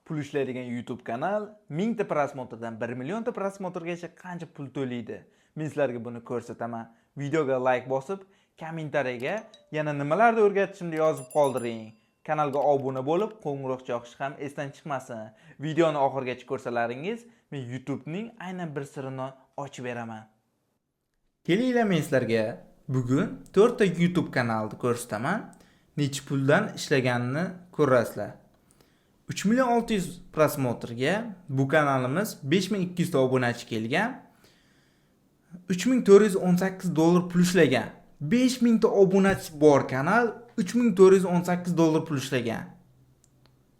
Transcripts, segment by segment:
Pul ishlaydigan YouTube kanal 1000 ta prosmotrdan 1 million ta prosmotrgacha qancha pul to'laydi? Men sizlarga buni ko'rsataman. Videoga like bosib, kommentariyaga yana nimalarni o'rgatishimni yozib qoldiring. Kanalga obuna bo'lib, qo'ng'iroq chaqish ham esdan chiqmasin. Videoni oxirigacha ko'rsalaringiz, men YouTubening aynan bir sirini ochib beraman. Kelinglar, men sizlarga bugun 4 ta YouTube kanalni ko'rsataman. Necha puldan ishlaganini ko'rasizlar. 3 million 600 prosmotrga bu kanalimiz 5200 ta obunachi kelgan. 3418 dollar pul ishlagan. 5000 ta obunachi bor kanal 3418 dollar pul ishlagan.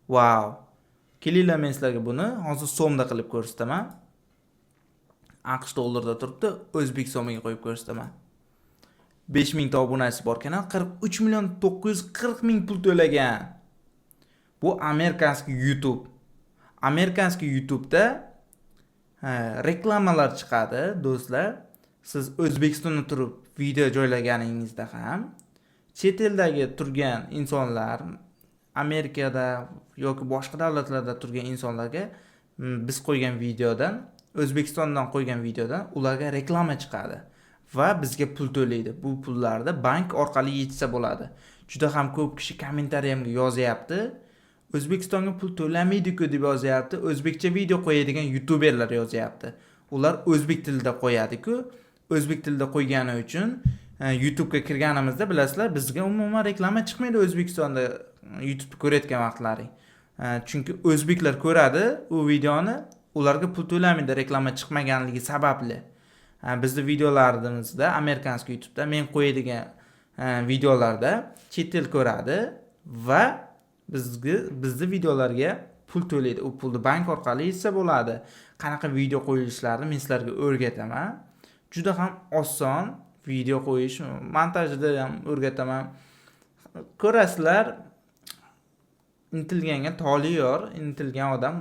Wow. Kelinglar, men sizlarga buni hozir so'mda qilib ko'rsataman. AQSh dollarda turibdi, o'zbek so'miga qo'yib ko'rsataman. 5000 ta obunachi bor kanal 43 million 940 ming pul to'lagan. Bu amerikanskiy YouTube. Amerikanskiy YouTube'da reklamalar chiqadi, do'stlar. Siz O'zbekistonda turib video joylaganingizda ham chet eldagi turgan insonlar, Amerikada yoki boshqa davlatlarda turgan insonlarga biz qo'ygan videodan, O'zbekistondan qo'ygan videodan ularga reklama chiqadi va bizga pul to'laydi. Bu pullarni bank orqali yechsa bo'ladi. Juda ham ko'p kishi kommentariyamga yozyapti. O'zbekistonga pul to'lamaydi-ku deb yozyapti. O'zbekcha video qo'yadigan YouTuberlar yozyapti. Ular o'zbek tilida qo'yadi-ku. O'zbek tilida qo'ygani uchun YouTube'ga kirganimizda bilasizlar, bizga umuman reklama chiqmaydi O'zbekistonda YouTube'ni ko'rayotgan vaqtlaring. Chunki o'zbeklar ko'radi u videoni, ularga pul to'lamaydi reklama chiqmaganligi sababli. Bizning videolarimizda amerikanskiy YouTube'da men qo'yadigan videolarda chet el ko'radi va bizni videolarga pul to'laydi. U pulni bank orqali yechsa bo'ladi. Qanaqa video qo'yilishlarini men sizlarga o'rgataman. Juda ham oson video qo'yish, montajda ham o'rgataman. Ko'rasizlar, intilganga toli yor, intilgan odam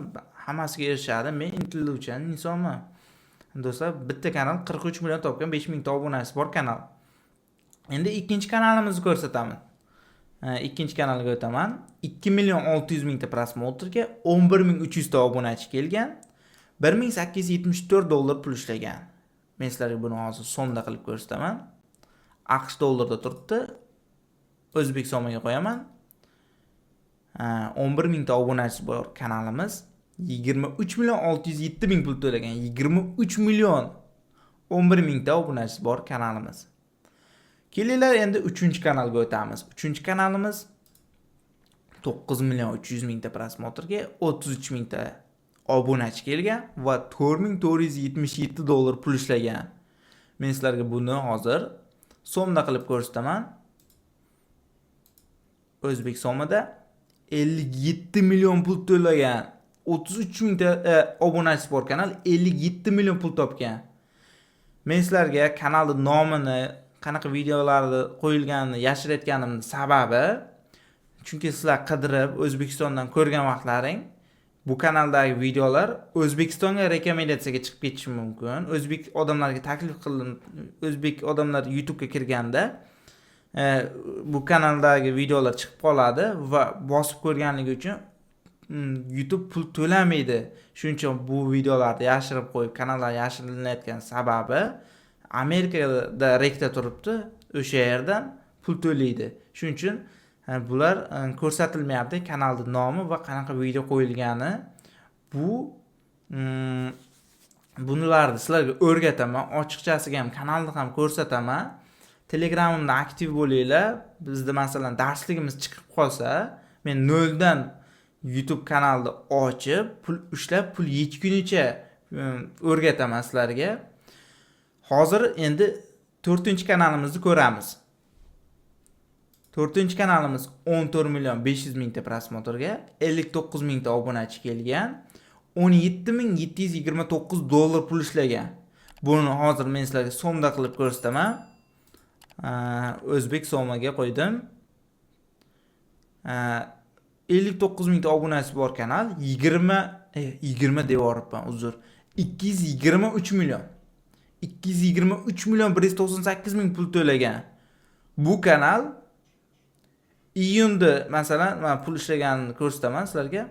hammasiga erishadi. Men intiluvchan insonman. Do'stlar, bitta kanal 43 million topgan, 5000 ta obunachisi bor kanal. Endi ikkinchi kanalimizni ko'rsataman. Ikkinchi kanalga o'taman. 2 million 600 ming ta prosmotrga 11300 ta obunachi kelgan. 1874 dollar pul ishlagan. Men sizlarga buni hozir so'mda qilib ko'rsataman. AQSh dollarda turibdi. O'zbek so'miga qo'yaman. 11000 ta obunachisi bor kanalimiz. 23 million 607 ming pul to'lagan. 23 million 11000 ta obunachisi bor kanalimiz. Kelinglar, endi 3-kanalga o'tamiz. 3-kanalimiz 9 million 300 ming ta prosmotrga 33 ming ta obunachi kelgan va 4477 dollar pul ishlagan. Men sizlarga buni hozir so'mda qilib ko'rsataman. O'zbek so'mida 57 million pul to'lagan. 33 ming ta obunachisi bor kanal 57 million pul topgan. Men sizlarga kanalning nomini, qanaqa videolarni qo'yilganini yashirayotganimning sababi, chunki sizlar qidirib O'zbekistondan ko'rgan vaqtlaring bu kanaldagi videolar O'zbekistonga rekomendatsiyaga chiqib ketishi mumkin. O'zbek odamlarga taklif qilinib, o'zbek odamlar YouTube'ga kirganda bu kanaldagi videolar chiqib qoladi va bosib ko'rganligi uchun YouTube pul to'lamaydi. Shuning uchun bu videolarni yashirib qo'yib, kanallar yashirinayotgan sababi Amerikada rekda turibdi, o'sha yerdan pul to'laydi. Shuning uchun bular ko'rsatilmayapti, kanalning nomi va qanaqa video qo'yilgani. Bularni sizlarga o'rgataman, ochiqchasiga ham kanalni ham ko'rsataman. Telegramimda aktiv bo'linglar. Bizda masalan darsligimiz chiqib qolsa, men noldan YouTube kanalni ochib, pul ushlab, pul yechgunicha o'rgataman sizlarga. Hozir endi 4-kanalimizni ko'ramiz. 4-kanalimiz 14 million 500 ming ta prosmotrga 59 ming ta obunachi kelgan. 17729 dollar pul ishlagan. Buni hozir men sizlarga so'mda qilib ko'rsataman. O'zbek so'miga qo'ydim. 59 ming ta obunachi bor kanal 20 devoribman, uzr. 223 million 198 ming pul to'lagan. Bu kanal iyunda masalan men pul ishlaganini ko'rsataman sizlarga.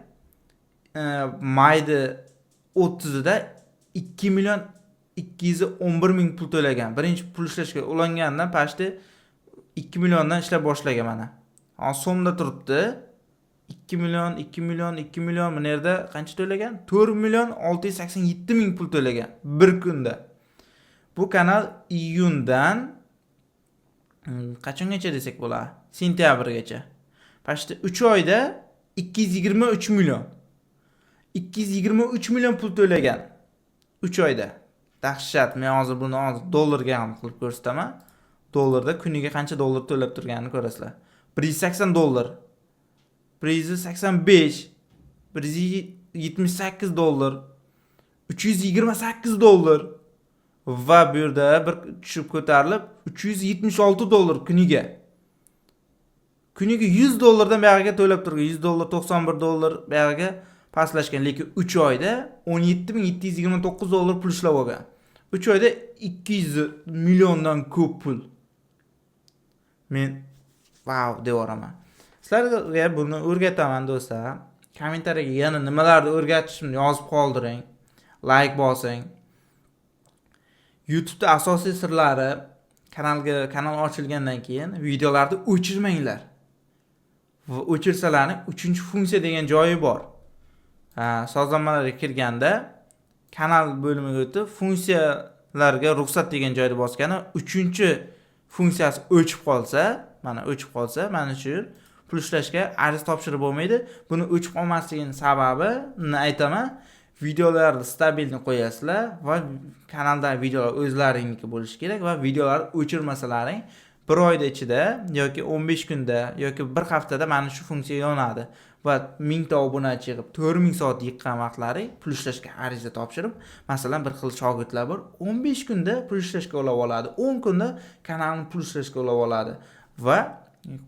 mayda 30'ida 2 million 211 ming pul to'lagan. Birinchi pul ishlashga ulangandan pashti 2 milliondan ishlab boshlagan mana. Hozir so'mda turibdi. 2 million, 2 million, 2 million bu yerda qancha to'lagan? 4 million 687 ming pul to'lagan bir kunda. Bu kanal iyundan qachongacha desak bo'ladi? Sentyabrgacha. Pashti 3 oyda 223 million. 223 million pul to'lagan 3 oyda. Dahshat. Men hozir buni dollarga ham qilib ko'rsataman. Dollarda kuniga qancha dollar to'lab turganini ko'rasizlar. 180 dollar. 185, 178 dollar, 328 dollar va bu yerda bir tushib ko'tarilib 376 dollar kuniga. Kuniga 100 dollardan buyog'iga to'lab turgan, 100 dollar, 91 dollar buyog'iga pastlashgan, lekin 3 oyda 17729 dollar pul ishlab olgan. 3 oyda 200 milliondan ko'p pul. Men wow devoraman. Sizlarga buni o'rgataman do'stlar. Kommentariyaga yana nimalarni o'rgatishimni yozib qoldiring. Like bosing. YouTube'da asosiy sirlari kanal ochilgandan keyin videolarni o'chirmanglar. Va o'chirsalarning 3-funksiya degan joyi bor. Sozlanmalarga kirganda kanal bo'limiga o'tib, funksiyalarga ruxsat degan joyda bosganda 3-funksiyasi o'chib qolsa, mana shu pul ishlashga ariz topshirib bo'lmaydi. Buni o'chib qolmasligining sababini aytaman. Videolarni stabilni qo'yasizlar va kanaldagi videolar o'zlaringniki bo'lishi kerak va videolarni o'chirmasalaring 1 oyda ichida yoki 15 kunda yoki 1 haftada mana shu funksiya yonadi va 1000 ta obunachi yig'ib 4000 soat yiqqan vaqtlaring pul ishlashga ariza topshirib, masalan bir xil shogirdlar bor, 15 kunda pul ishlashga olib oladi, 10 kunda kanalni pul ishlashga olib oladi va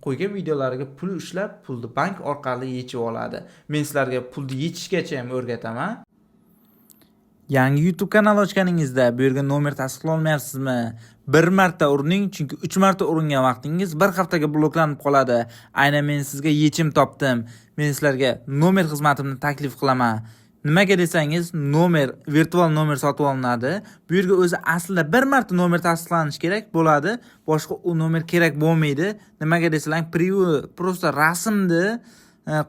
qo'ygan videolariga pul ishlab, pulni bank orqali yechib oladi. Men sizlarga pulni yechishgacha ham o'rgataman. Yangi YouTube kanal ochganingizda bu yerga nomer tasdiqlolmayapsizmi? 1 marta urining, chunki 3 marta uringan vaqtingiz 1 haftaga bloklanib qoladi. Aynan men sizga yechim topdim. Men sizlarga nomer xizmatimni taklif qilaman. Nimaga desangiz, virtual nomer sotib olinadi. Bu yerga o'zi aslida 1 marta nomer tasdiqlanishi kerak bo'ladi. Boshqa u nomer kerak bo'lmaydi. Nimaga desalang, просто rasmni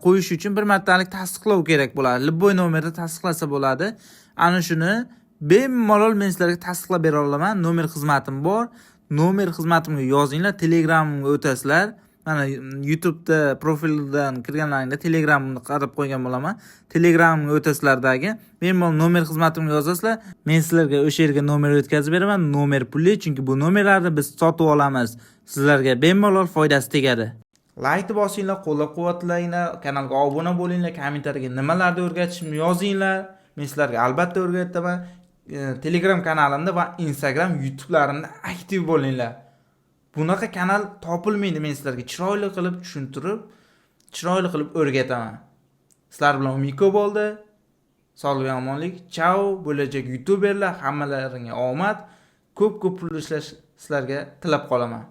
qo'yish uchun 1 martalik tasdiqlov kerak bo'ladi. Любой nomerni tasdiqlasa bo'ladi. Ana shuni bemalol men sizlarga tasdiqlab bera olaman. Nomer xizmatim bor. Nomer xizmatimga yozinglar, Telegramga o'tasizlar. Mana YouTube'da profildan kirganlaringda Telegramni qarab qo'ygan bo'laman. Telegramga o'tasizlardagi bemalol nomer xizmatimga yozasizlar. Men sizlarga o'sha yerga nomer o'tkazib beraman. Nomer pulli, chunki bu nomerlarni biz sotib olamiz. Sizlarga bemalol foydasi tegadi. Like bosinglar, qo'llab-quvvatlanglar, kanalga obuna bo'linglar, kommentariyaga nimalarni o'rgatishimni yozinglar. Men sizlarga albatta o'rgataman. Telegram kanalimda va Instagram, YouTube'larimda aktiv bo'linglar. Bunaqa kanal topilmaydi. Men sizlarga chiroyli qilib tushuntirib, chiroyli qilib o'rgataman. Sizlar bilan Umiko bo'ldi. Sog'lik va omonlik. Chao, bo'lajak YouTuberlar, hammalaringga omad, ko'p pul ishlash sizlarga tilab qolaman.